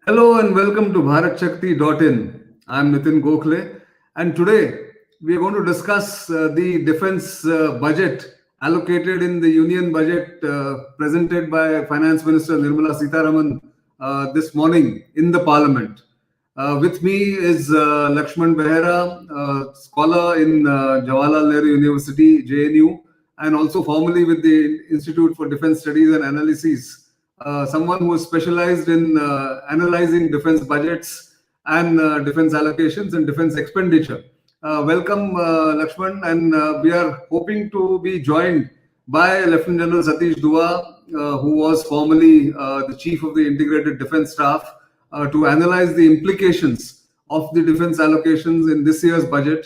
Hello and welcome to bharatshakti.in. I'm Nitin Gokhale, and today we are going to discuss the defense budget allocated in the union budget presented by Finance Minister Nirmala Sitharaman this morning in the Parliament. With me is Laxman Behera, scholar in Jawaharlal Nehru University, JNU, and also formerly with the Institute for Defense Studies and Analysis. Someone who is specialized in analyzing defense budgets and defense allocations and defense expenditure. Welcome, Laxman, and we are hoping to be joined by Lieutenant General Satish Dua, who was formerly the Chief of the Integrated Defense Staff, to analyze the implications of the defense allocations in this year's budget,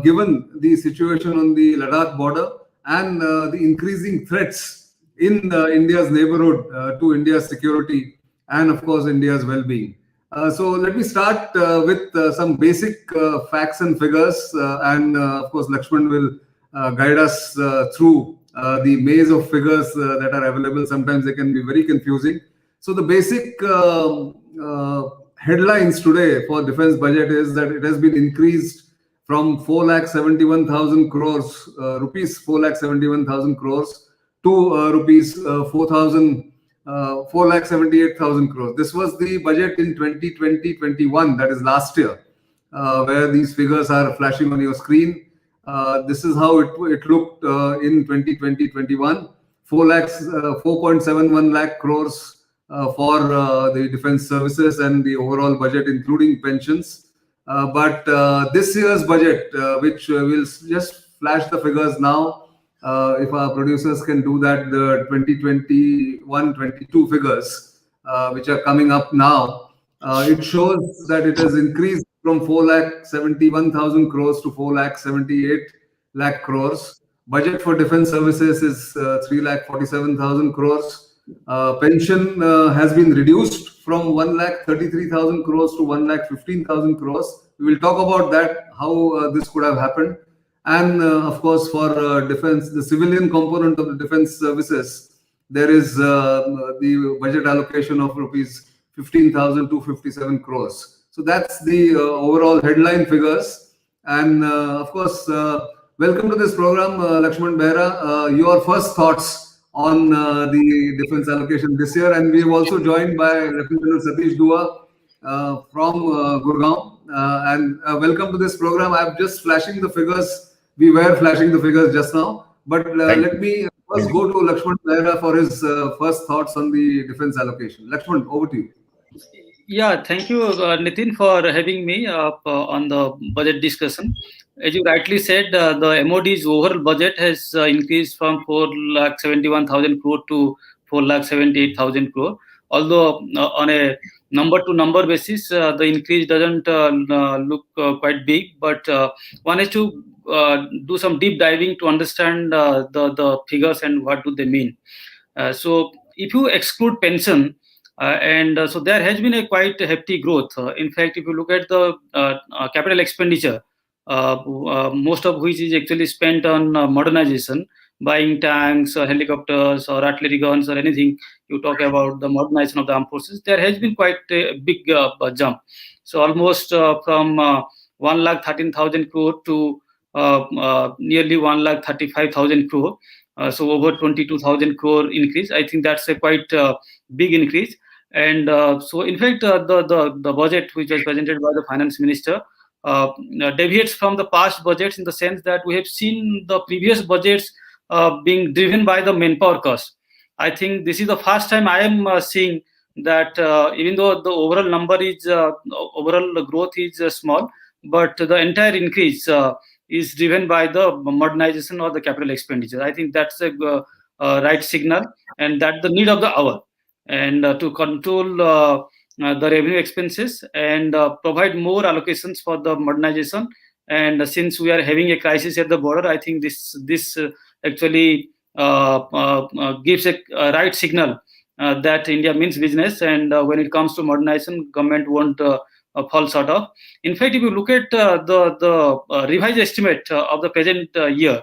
given the situation on the Ladakh border and the increasing threats in India's neighborhood to India's security and, of course, India's well-being. So let me start with some basic facts and figures, and of course, Laxman will guide us through the maze of figures that are available. Sometimes they can be very confusing. So the basic headlines today for defense budget is that it has been increased from 4,71,000 crores, rupees 4,71,000 crores to rupees 4,78,000 crores. This was the budget in 2020-21, that is last year, where these figures are flashing on your screen. This is how it looked in 2020-21. 4.71 lakh crores for the defense services and the overall budget, including pensions. But this year's budget, which will just flash the figures now, if our producers can do that, the 2021-22 figures, which are coming up now, it shows that it has increased from 4,71,000 crores to 4,78,000 crores. Budget for defense services is 3,47,000 crores. Pension has been reduced from 1,33,000 crores to 1,15,000 crores. We will talk about that, how this could have happened. And of course, for defense, the civilian component of the defense services, there is the budget allocation of rupees 15,257 crores. So that's the overall headline figures. And of course, welcome to this program, Laxman Behera. Your first thoughts on the defense allocation this year. And we have also joined by Lieutenant General Satish Dua from Gurgaon. And welcome to this program. I'm just flashing the figures. We were flashing the figures just now, but let me first go to Laxman Behera for his first thoughts on the defense allocation. Laxman, over to you. Yeah, thank you, Nitin, for having me on the budget discussion. As you rightly said, the MOD's overall budget has increased from 4,71,000 crore to 4,78,000 crore. Although on a number-to-number basis, the increase doesn't look quite big, but one has to do some deep diving to understand the figures and what do they mean. So if you exclude pension, so there has been a quite hefty growth. In fact, if you look at the capital expenditure, most of which is actually spent on modernization, buying tanks or helicopters or artillery guns or anything, you talk about the modernization of the armed forces, there has been quite a big jump. So almost from 1,13,000 crore to nearly 1,35,000 crore. So over 22,000 crore increase. I think that's a quite big increase. And so in fact, the budget which was presented by the finance minister deviates from the past budgets in the sense that we have seen the previous budgets being driven by the manpower cost. I think this is the first time I am seeing that even though the overall number is overall growth is small, but the entire increase is driven by the modernization or the capital expenditure. I think that's a right signal, and that's the need of the hour. And to control the revenue expenses and provide more allocations for the modernization. And since we are having a crisis at the border, I think this actually gives a right signal that India means business, and when it comes to modernization, government won't fall short of. In fact, if you look at the revised estimate of the present year,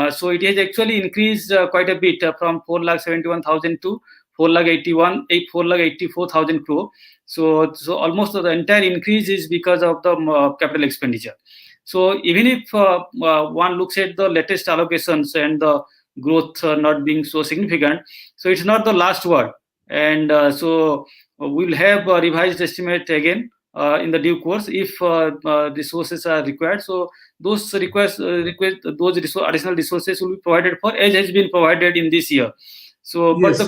so it has actually increased quite a bit from 4,71,000 to 4,84,000 crore. So almost the entire increase is because of the capital expenditure. So even if one looks at the latest allocations and the growth not being so significant, so it's not the last word. And so we'll have a revised estimate again in the due course if resources are required. So those additional resources will be provided for as has been provided in this year. So, but the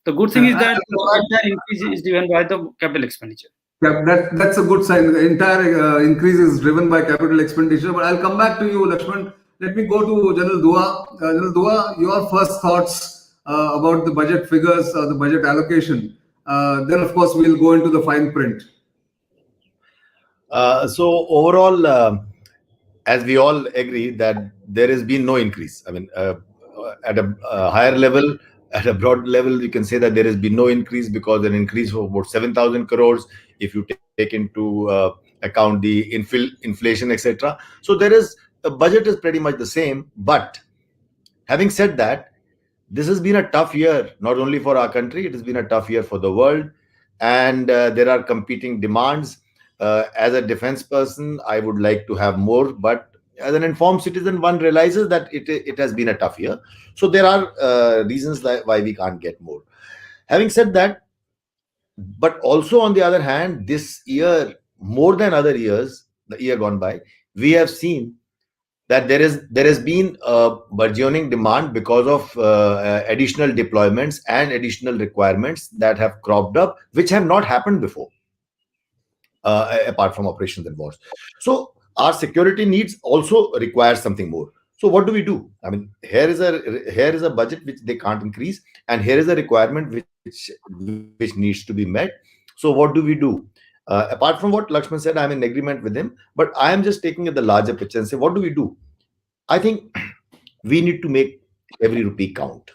the good thing is that the entire increase is driven by the capital expenditure. Yeah, that's a good sign. The entire increase is driven by capital expenditure. But I'll come back to you, Laxman. Let me go to General Dua. General Dua, your first thoughts about the budget figures, the budget allocation. Then, of course, we'll go into the fine print. So overall, as we all agree that there has been no increase. I mean, at a higher level, at a broad level, you can say that there has been no increase because an increase of about 7,000 crores if you take into account the inflation, etc. So there is a budget is pretty much the same. But having said that, this has been a tough year, not only for our country, it has been a tough year for the world. And there are competing demands. As a defense person, I would like to have more, but as an informed citizen, one realizes that it has been a tough year. So there are reasons why we can't get more. Having said that, but also on the other hand, this year, more than other years, the year gone by, we have seen that there has been a burgeoning demand because of additional deployments and additional requirements that have cropped up, which have not happened before, apart from operations and wars. So our security needs also require something more. So what do we do? I mean, here is a budget which they can't increase, and here is a requirement which needs to be met. So what do we do? Apart from what Laxman said, I'm in agreement with him, but I am just taking the larger picture and say, what do we do? I think we need to make every rupee count,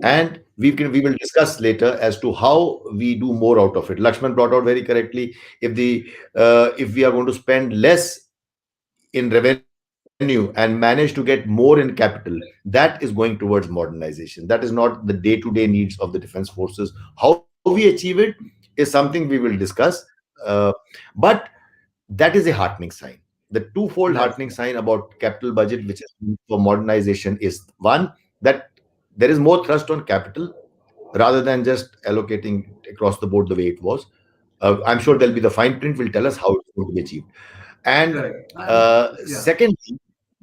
and we will discuss later as to how we do more out of it. Laxman brought out very correctly, if we are going to spend less in revenue and manage to get more in capital, that is going towards modernization. That is not the day-to-day needs of the defense forces. How we achieve it is something we will discuss, but that is a heartening sign. The twofold heartening sign about capital budget, which is for modernization, is one, that there is more thrust on capital rather than just allocating across the board the way it was. I'm sure there'll be the fine print will tell us how it's going to be achieved. And secondly,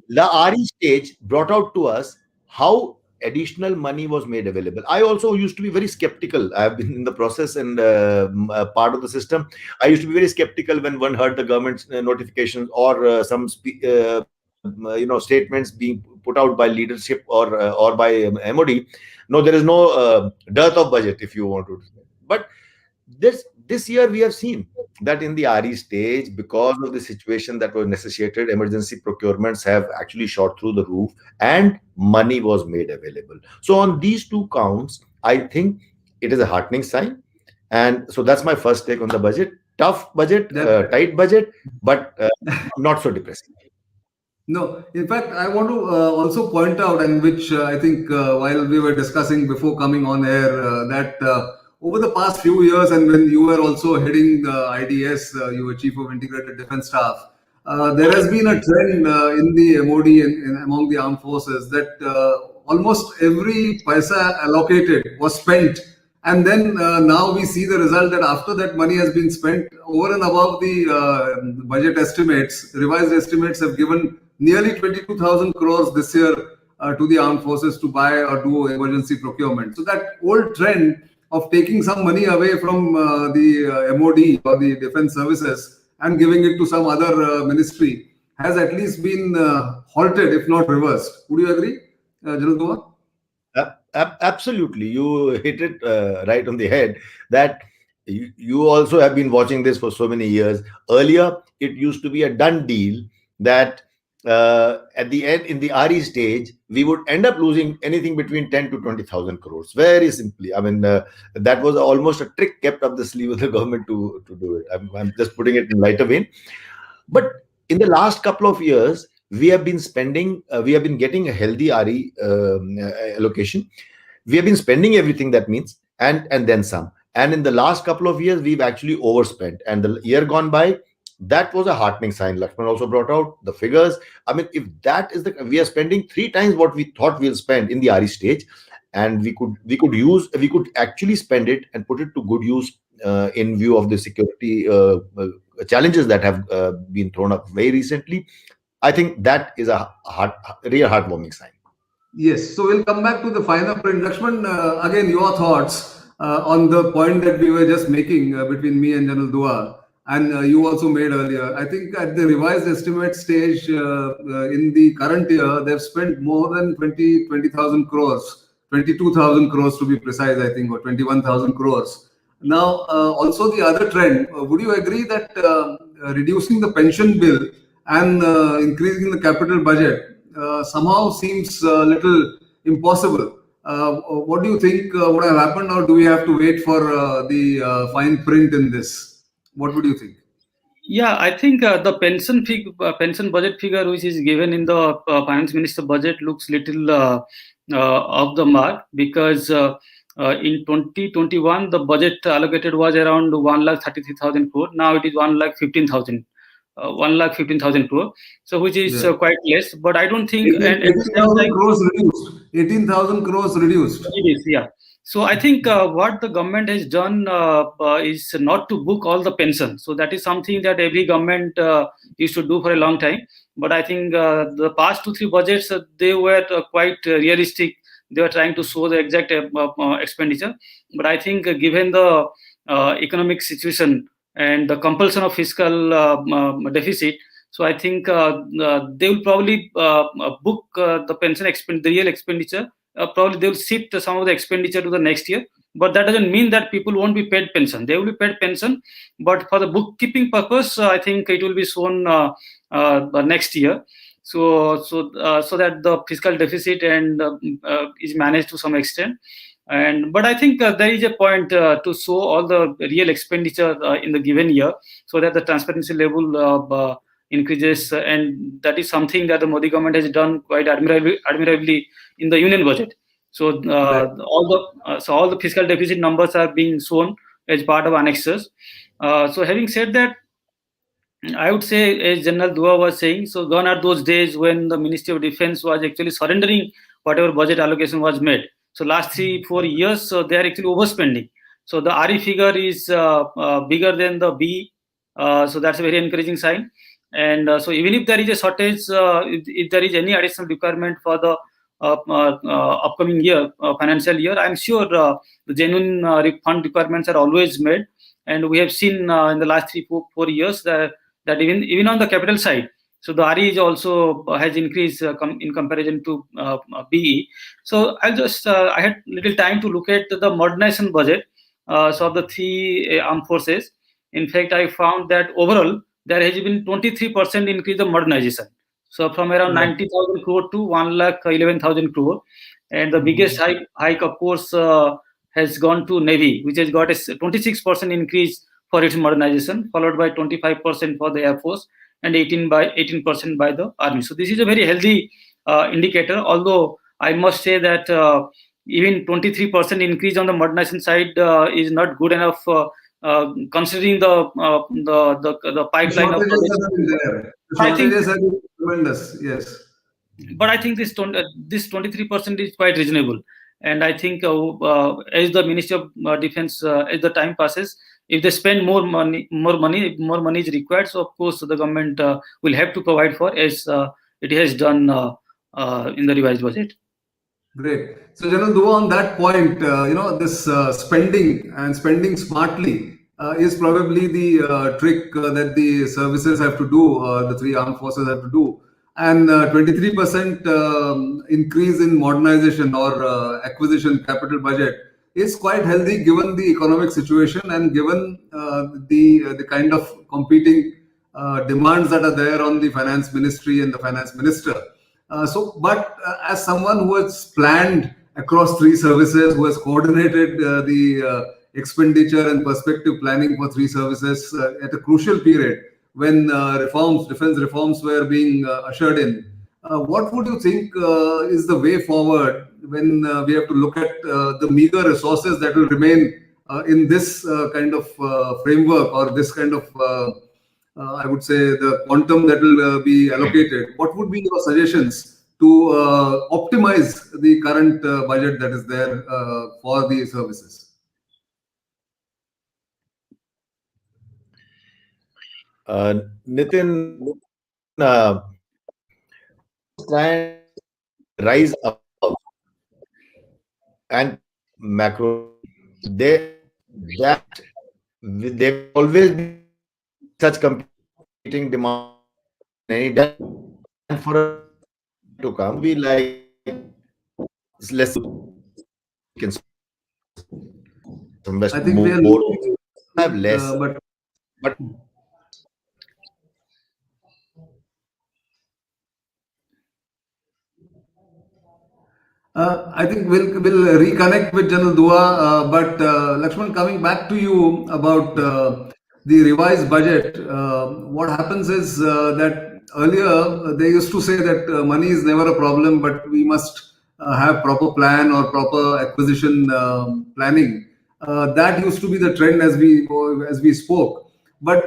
the RE stage brought out to us how additional money was made available. I also used to be very skeptical. I have been in the process and part of the system. I used to be very skeptical when one heard the government's notifications or some statements being put out by leadership or by MOD. No, there is no dearth of budget, if you want to. But this year we have seen that in the RE stage, because of the situation that was necessitated, emergency procurements have actually shot through the roof and money was made available. So on these two counts, I think it is a heartening sign. And so that's my first take on the budget. Tough budget, tight budget, but not so depressing. No, in fact, I want to also point out, and which I think while we were discussing before coming on air, that over the past few years, and when you were also heading IDS, you were Chief of Integrated Defense Staff, there has been a trend in the MOD and among the armed forces that almost every paisa allocated was spent. And then now we see the result that after that money has been spent, over and above the budget estimates, revised estimates have given nearly 22,000 crores this year to the armed forces to buy or do emergency procurement. So that old trend of taking some money away from the MOD or the defense services and giving it to some other ministry has at least been halted, if not reversed. Would you agree, General Dua? Absolutely. You hit it right on the head that you also have been watching this for so many years. Earlier, it used to be a done deal that at the end, in the RE stage, we would end up losing anything between 10 to 20,000 crores. Very simply. I mean, that was almost a trick kept up the sleeve of the government to do it. I'm just putting it in lighter vein. But in the last couple of years, we have been spending, we have been getting a healthy RE allocation. we have been spending everything, that means, and then some. And in the last couple of years, we've actually overspent. And the year gone by, that was a heartening sign. Laxman also brought out the figures. I mean, if that is we are spending 3 times what we thought we'll spend in the RE stage, and we could actually spend it and put it to good use in view of the security challenges that have been thrown up very recently. I think that is a real heartwarming sign. Yes, so we'll come back to the final print. Laxman, again, your thoughts on the point that we were just making between me and General Dua, and you also made earlier. I think at the revised estimate stage in the current year, they've spent more than 20,000 crores, 22,000 crores to be precise, I think, or 21,000 crores. Now, also the other trend, would you agree that reducing the pension bill and increasing the capital budget somehow seems a little impossible? What do you think would have happened, or do we have to wait for the fine print in this? What would you think? Yeah, I think the pension budget figure which is given in the finance minister budget looks little off the mark, because in 2021 the budget allocated was around 1,33,000 crore. Now it is 1,15,000 crore, so which is quite less. But I don't think 18,000 crores reduced. 18,000 crores reduced. It is, yeah. So I think what the government has done is not to book all the pension. So that is something that every government used to do for a long time. But I think the past 2-3 budgets, they were quite realistic. They were trying to show the exact expenditure. But I think given the economic situation and the compulsion of fiscal deficit, so I think they will probably book the pension the real expenditure. Probably they will shift some of the expenditure to the next year, but that doesn't mean that people won't be paid pension. They will be paid pension, but for the bookkeeping purpose, I think it will be shown next year. So that the fiscal deficit and is managed to some extent. But I think there is a point to show all the real expenditure in the given year, so that the transparency level increases, and that is something that the Modi government has done quite admirably in the union budget. So all the fiscal deficit numbers are being shown as part of annexes. So having said that, I would say, as General Dua was saying, so gone are those days when the Ministry of Defense was actually surrendering whatever budget allocation was made. So last 3-4 years, they are actually overspending. So the RE figure is bigger than the B. So that's a very encouraging sign. And so even if there is a shortage, if there is any additional requirement for the upcoming year, financial year, I'm sure the genuine fund requirements are always made. And we have seen in the last 3-4 years that even on the capital side, so the RE is also has increased in comparison to BE. So I'll just I had little time to look at the modernization budget so of the 3 armed forces. In fact, I found that overall there has been 23% increase of modernization. So from around 90,000 crore to 1,11,000 crore, and the biggest hike of course has gone to Navy, which has got a 26% increase for its modernization, followed by 25% for the Air Force, and 18% by the Army. So this is a very healthy indicator. Although I must say that even 23% increase on the modernization side is not good enough, considering the pipeline of the shortages have been tremendous. Yes, but I think this 23% is quite reasonable. And I think as the Ministry of Defense, as the time passes, if they spend more money is required. So of course the government will have to provide for, as it has done in the revised budget. Great. So General Dua, on that point, this spending smartly is probably the trick that the services have to do, the 3 armed forces have to do. And 23% increase in modernization or acquisition capital budget is quite healthy given the economic situation and given the kind of competing demands that are there on the finance ministry and the finance minister. But as someone who has planned across 3 services, who has coordinated the expenditure and perspective planning for 3 services at a crucial period when defense reforms were being ushered in, what would you think is the way forward when we have to look at the meager resources that will remain in this kind of framework, or this kind of, I would say, the quantum that will be allocated, what would be your suggestions to optimize the current budget that is there for the services? Nitin, try and rise above and macro. That there will always be such competing demand. And for a to come, we like less. Can invest I think we are more, have less, but I think we'll reconnect with General Dua, but Laxman, coming back to you about the revised budget, what happens is that earlier they used to say that money is never a problem, but we must have proper plan or proper acquisition planning. That used to be the trend as we spoke. But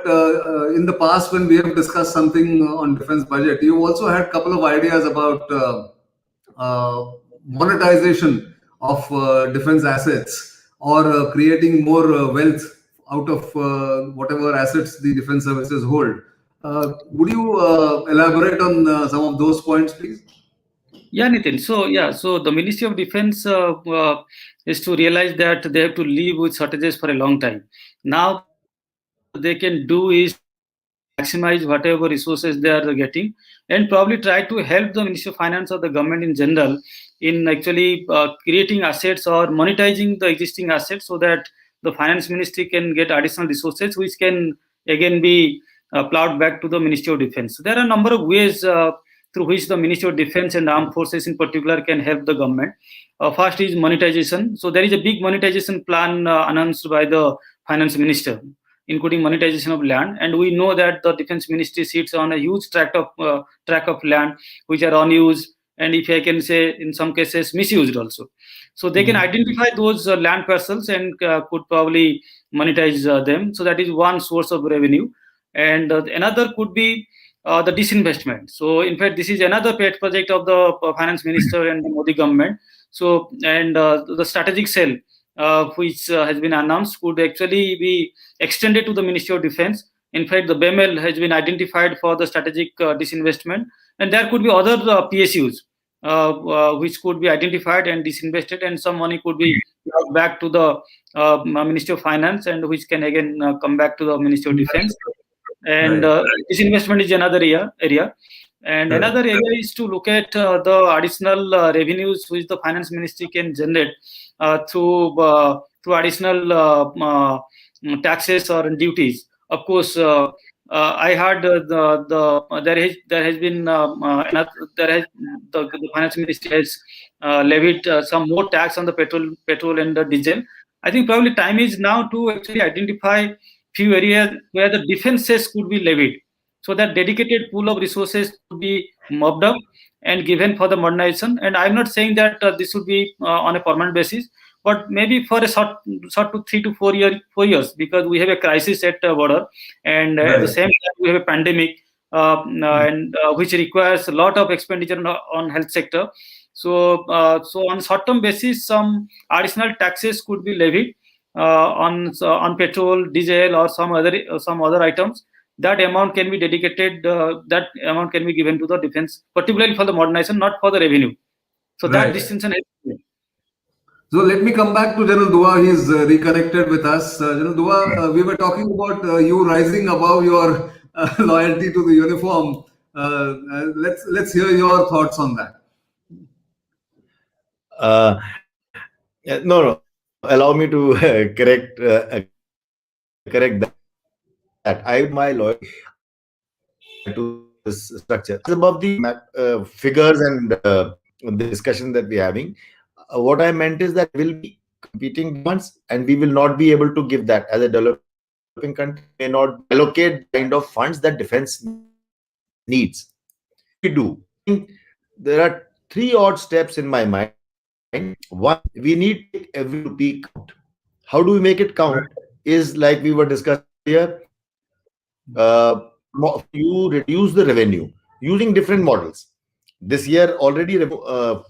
in the past, when we have discussed something on defense budget, you also had a couple of ideas about monetization of defense assets, or creating more wealth out of whatever assets the defense services hold. Would you elaborate on some of those points, please? Yeah, Nitin. So the Ministry of Defense is to realize that they have to live with shortages for a long time. Now they can do is maximize whatever resources they are getting, and probably try to help the Ministry of Finance or the government in general in actually creating assets or monetizing the existing assets, so that the Finance Ministry can get additional resources which can again be plowed back to the Ministry of Defense. There are a number of ways through which the Ministry of Defense and Armed Forces in particular can help the government. First is monetization. So there is a big monetization plan announced by the Finance Minister, including monetization of land. And we know that the Defense Ministry sits on a huge tract of land which are unused, and if I can say, in some cases, misused also. So they can identify those land parcels and could probably monetize them. So that is one source of revenue. And another could be the disinvestment. So in fact, this is another pet project of the Finance Minister and the Modi government. So, and the strategic sale which has been announced could actually be extended to the Ministry of Defense. In fact, the BEML has been identified for the strategic disinvestment, and there could be other PSUs which could be identified and disinvested, and some money could be brought back to the Ministry of Finance, and which can again come back to the Ministry of Defense. And disinvestment is another area. And another area is to look at the additional revenues which the Finance Ministry can generate through additional taxes or duties. Of course, I heard there has been the Finance Ministry has levied some more tax on the petrol and the diesel. I think probably time is now to actually identify few areas where the defense cess could be levied, so that dedicated pool of resources could be mopped up and given for the modernization. And I'm not saying that this should be on a permanent basis, but maybe for a short to 3 to 4 years, because we have a crisis at the border, and at the same time we have a pandemic, and which requires a lot of expenditure on health sector. So on short-term basis, some additional taxes could be levied on petrol, diesel, or some other items. That amount can be dedicated. That amount can be given to the defense, particularly for the modernization, not for the revenue. So that distinction is. So let me come back to General Dua. He's reconnected with us. General Dua, we were talking about you rising above your loyalty to the uniform. Let's hear your thoughts on that. No. Allow me to correct that. My loyalty to this structure. Above the figures and the discussion that we're having, what I meant is that we'll be competing demands, and we will not be able to give that. As a developing country, may not allocate the kind of funds that defense needs. We do. There are 3 odd steps in my mind One, we need to make every rupee count. How do we make it count? Is like we were discussing earlier. You reduce the revenue using different models. This year already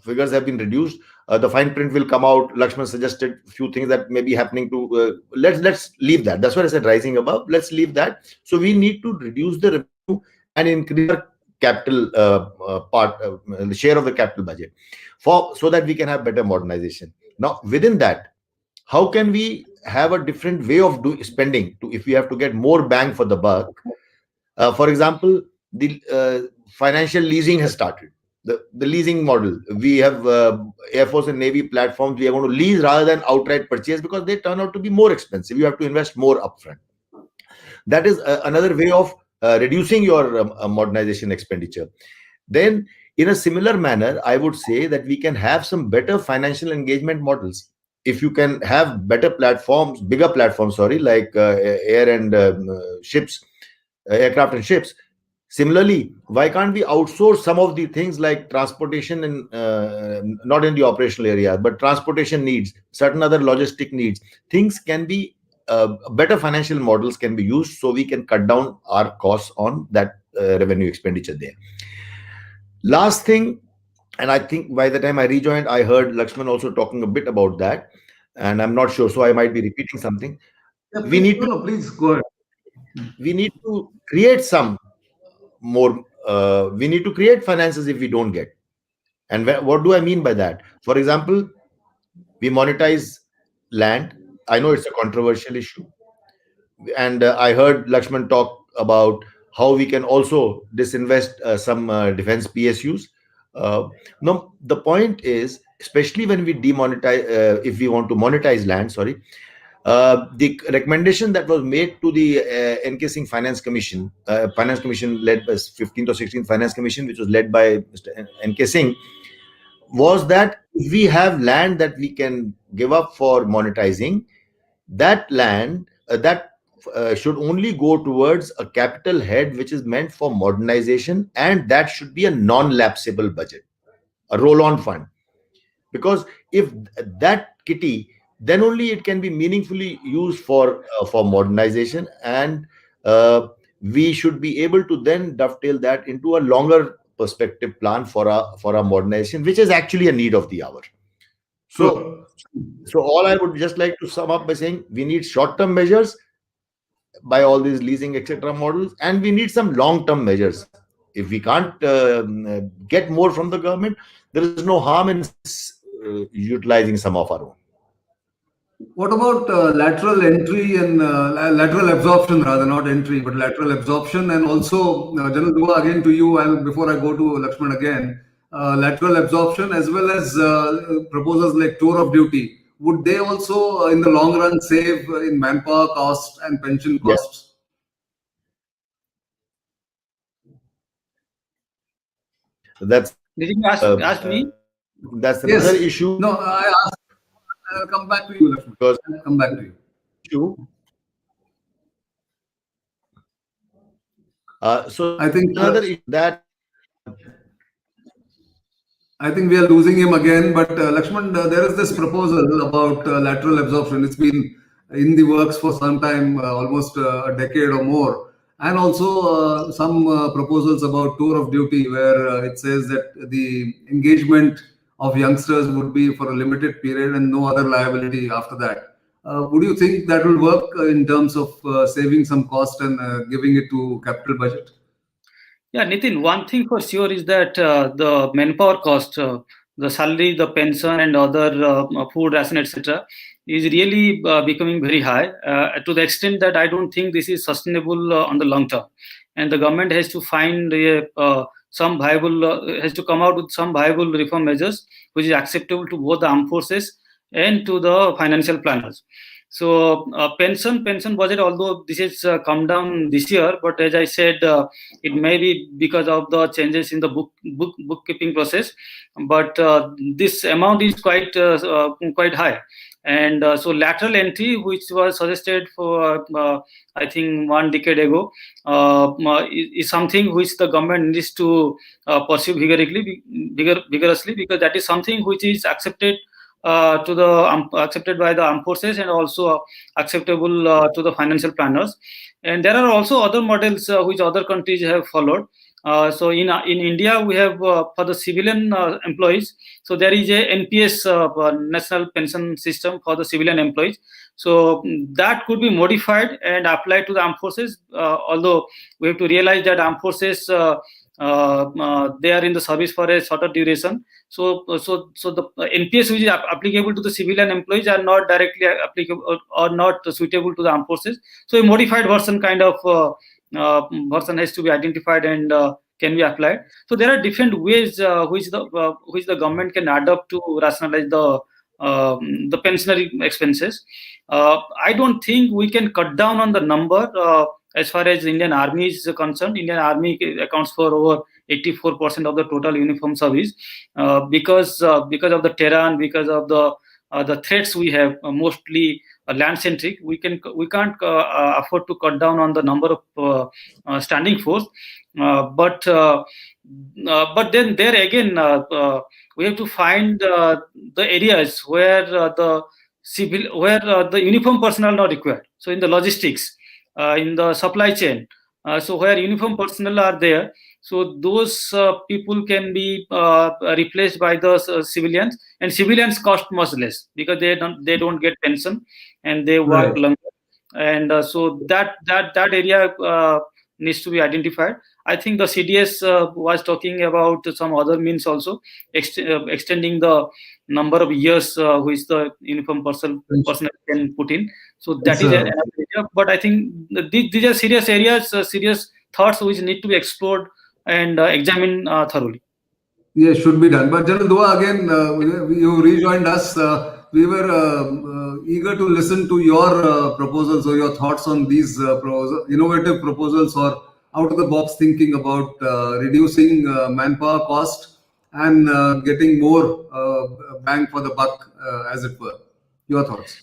figures have been reduced. The fine print will come out. Laxman suggested a few things that may be happening to. Let's leave that. That's what I said. Rising above. Let's leave that. So we need to reduce the revenue and increase our capital the share of the capital budget, so that we can have better modernization. Now within that, how can we have a different way of spending if we have to get more bang for the buck? For example, the financial leasing has started. The leasing model. We have Air Force and Navy platforms. We are going to lease rather than outright purchase because they turn out to be more expensive. You have to invest more upfront. That is another way of reducing your modernization expenditure. Then, in a similar manner, I would say that we can have some better financial engagement models. If you can have better platforms, bigger platforms, like air and ships, aircraft and ships. Similarly, why can't we outsource some of the things like transportation and not in the operational area, but transportation needs, certain other logistic needs. Things can be better financial models can be used, so we can cut down our costs on that revenue expenditure there. Last thing, and I think by the time I rejoined, I heard Laxman also talking a bit about that, and I'm not sure, so I might be repeating something. Yeah, please go ahead. We need to create some more. We need to create finances if we don't get. And what do I mean by that? For example, we monetize land. I know it's a controversial issue, and I heard Laxman talk about how we can also disinvest some defense PSUs. No, the point is, especially when we demonetize, if we want to monetize land, the recommendation that was made to the Encasing Finance Commission led by 15th or 16th Finance Commission, which was led by Mr. Encasing, was that if we have land that we can give up for monetizing, that land should only go towards a capital head which is meant for modernization, and that should be a non-lapsable budget, a roll-on fund. Because if that kitty, then only it can be meaningfully used for modernization, and we should be able to then dovetail that into a longer perspective plan for our modernization, which is actually a need of the hour. So all I would just like to sum up by saying we need short-term measures by all these leasing etc. models, and we need some long-term measures. If we can't get more from the government, there is no harm in utilizing some of our own. What about lateral entry and lateral absorption, rather, not entry, but lateral absorption? And also, General Dua, again to you, and before I go to Laxman again, lateral absorption as well as proposals like tour of duty, would they also, in the long run, save in manpower costs and pension costs? That's Did you ask me? That's another issue. No, I asked. I'll come back to you, Laxman. I'll come back to you. So I think another issue that I think we are losing him again. But Laxman, there is this proposal about lateral absorption. It's been in the works for some time, almost a decade or more. And also some proposals about tour of duty, where it says that the engagement of youngsters would be for a limited period and no other liability after that. Would you think that will work in terms of saving some cost and giving it to capital budget? Yeah, Nitin, one thing for sure is that the manpower cost, the salary, the pension, and other food ration, etc., is really becoming very high to the extent that I don't think this is sustainable on the long term. And the government has to find some viable, has to come out with some viable reform measures which is acceptable to both the armed forces and to the financial planners. So pension budget, although this has come down this year, but as I said, it may be because of the changes in the bookkeeping process. But this amount is quite high, And so lateral entry, which was suggested for I think 1 decade ago, is something which the government needs to pursue vigorously, because that is something which is accepted accepted by the armed forces, and also acceptable to the financial planners. And there are also other models which other countries have followed. So in India, we have for the civilian employees, so there is a NPS, National Pension System for the civilian employees. So that could be modified and applied to the armed forces. Although we have to realize that armed forces, they are in the service for a shorter duration. So the NPS which is applicable to the civilian employees are not directly applicable or not suitable to the armed forces. So a modified version kind of version has to be identified and can be applied. So there are different ways which the government can adopt to rationalize the pensionary expenses. I don't think we can cut down on the number as far as Indian Army is concerned. Indian Army accounts for over 84% of the total uniform service, because of the terrain, because of the threats we have, mostly land centric. We can't afford to cut down on the number of standing force, but then there again, we have to find the areas where the uniform personnel are not required. So in the logistics, in the supply chain, so where uniform personnel are there, so those people can be replaced by the civilians, and civilians cost much less because they don't get pension and they work longer. And so that area needs to be identified. I think the CDS was talking about some other means also, extending the number of years which the uniform personnel can put in. So that is another area. But I think these are serious areas, serious thoughts which need to be explored and examined thoroughly. Yeah, should be done. But General Dua, again, you rejoined us. We were eager to listen to your proposals or your thoughts on these innovative proposals or out-of-the-box thinking about reducing manpower cost and getting more bang for the buck, as it were. Your thoughts?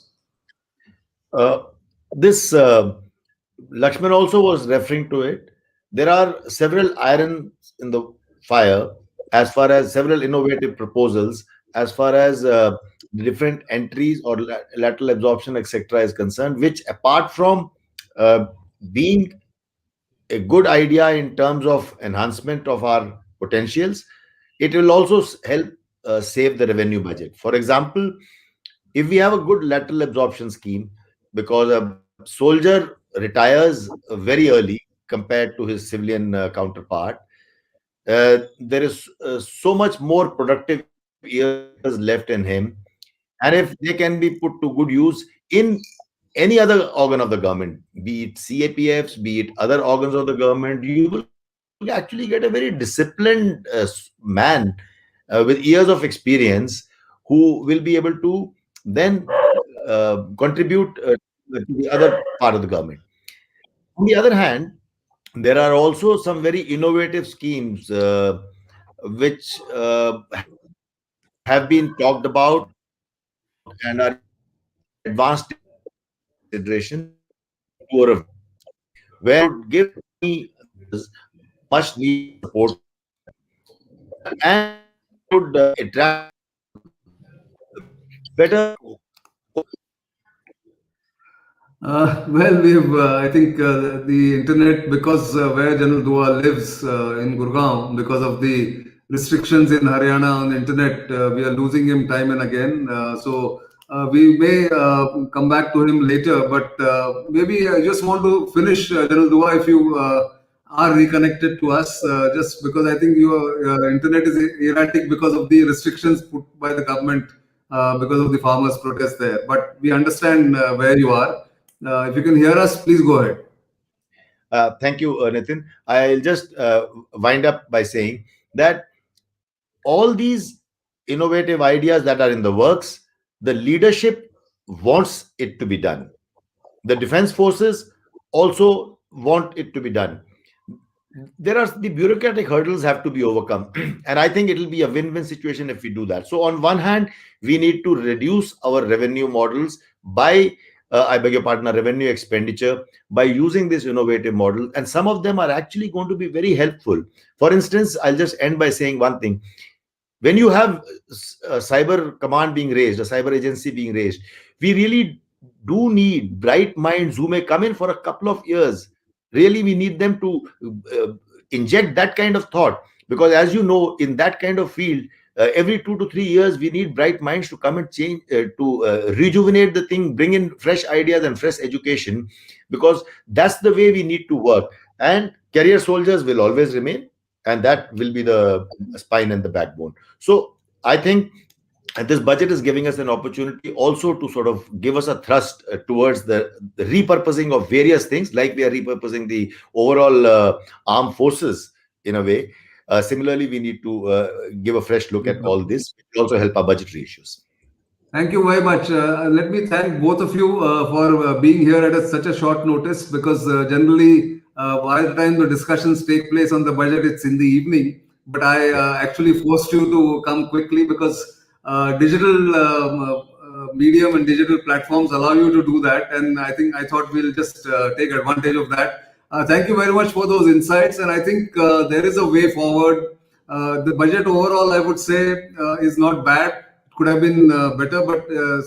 This Laxman also was referring to it. There are several irons in the fire as far as several innovative proposals, as far as the different entries or lateral absorption, etc., is concerned, which apart from being a good idea in terms of enhancement of our potentials, it will also help save the revenue budget. For example, if we have a good lateral absorption scheme, because a soldier retires very early compared to his civilian counterpart, there is so much more productive years left in him. And if they can be put to good use in any other organ of the government, be it CAPFs, be it other organs of the government, you will actually get a very disciplined man with years of experience who will be able to then contribute to the other part of the government. On the other hand, there are also some very innovative schemes which have been talked about and are in advanced stage of consideration, where would give army much needed support, and would attract better. I think the internet, because where General Dua lives in Gurgaon, because of the restrictions in Haryana on the internet, we are losing him time and again. So we may come back to him later, but maybe I just want to finish, General Dua, if you are reconnected to us, just because I think your internet is erratic because of the restrictions put by the government because of the farmers' protest there. But we understand where you are. If you can hear us, please go ahead. Thank you, Nitin. I'll just wind up by saying that all these innovative ideas that are in the works, the leadership wants it to be done. The defense forces also want it to be done. there are the bureaucratic hurdles have to be overcome. And I think it will be a win-win situation if we do that. So on one hand, we need to reduce our revenue models by I beg your pardon, revenue expenditure, by using this innovative model. And some of them are actually going to be very helpful. For instance, I'll just end by saying one thing. When you have a cyber command being raised, a cyber agency being raised, we really do need bright minds who may come in for a couple of years. Really, we need them to inject that kind of thought, because as you know, in that kind of field, every 2 to 3 years, we need bright minds to come and change, to rejuvenate the thing, bring in fresh ideas and fresh education, because that's the way we need to work. And career soldiers will always remain, and that will be the spine and the backbone. So I think this budget is giving us an opportunity also to sort of give us a thrust towards the repurposing of various things, like we are repurposing the overall armed forces in a way. Similarly, we need to give a fresh look at all this. It will also help our budgetary issues. Thank you very much. Let me thank both of you for being here at such a short notice, because generally by the time the discussions take place on the budget, it's in the evening. But I actually forced you to come quickly because digital medium and digital platforms allow you to do that. And I thought we'll just take advantage of that. Thank you very much for those insights. And I think there is a way forward. The budget overall, I would say, is not bad. Could have been better, but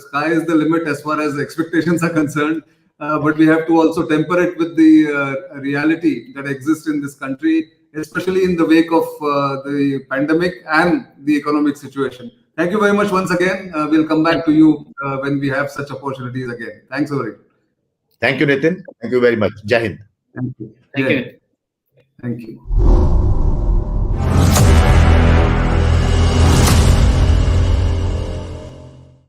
sky is the limit as far as expectations are concerned. But we have to also temper it with the reality that exists in this country, especially in the wake of the pandemic and the economic situation. Thank you very much once again. We'll come back to you when we have such opportunities again. Thanks, Ori. Thank you, Nitin. Thank you very much. Jai Hind. Thank you. Thank you. Thank you.